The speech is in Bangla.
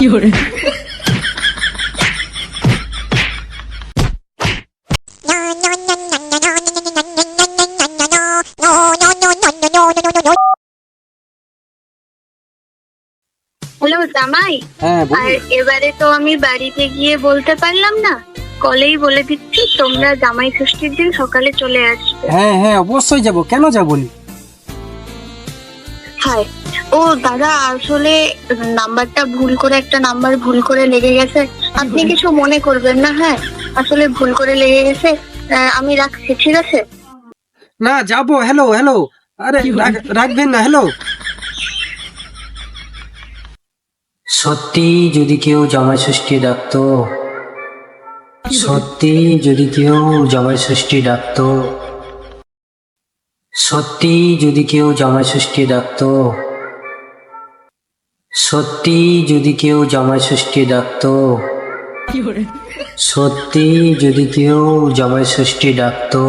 হ্যালো জামাই, হ্যাঁ আর এবারে তো আমি বাড়িতে গিয়ে বলতে পারলাম না, কলেই বলে দিচ্ছি তোমরা জামাই ষষ্ঠীর দিন সকালে চলে আসবে। হ্যাঁ হ্যাঁ অবশ্যই যাব, কেন যাবনি? হ্যাঁ, ও দাদা আসলে নাম্বারটা ভুল করে, একটা নাম্বার ভুল করে লেগে গেছে, আপনি কিছু মনে করবেন না। হ্যাঁ, আসলে ভুল করে লেগে গেছে, আমি রাখছি, ঠিক আছে? না যাব। হ্যালো হ্যালো, আরে রাখবেন না। হ্যালো, সত্যি যদি কেউ জামাই ষষ্ঠী ডাকতো, সত্যি যদি কেউ জামাই ষষ্ঠী ডাকতো, সত্যি যদি কেউ জামাই ষষ্ঠী ডাকতো, সত্যি যদি কেউ জামাই ষষ্ঠী ডাকতো, সত্যি যদি কেউ জামাই ষষ্ঠী ডাকতো।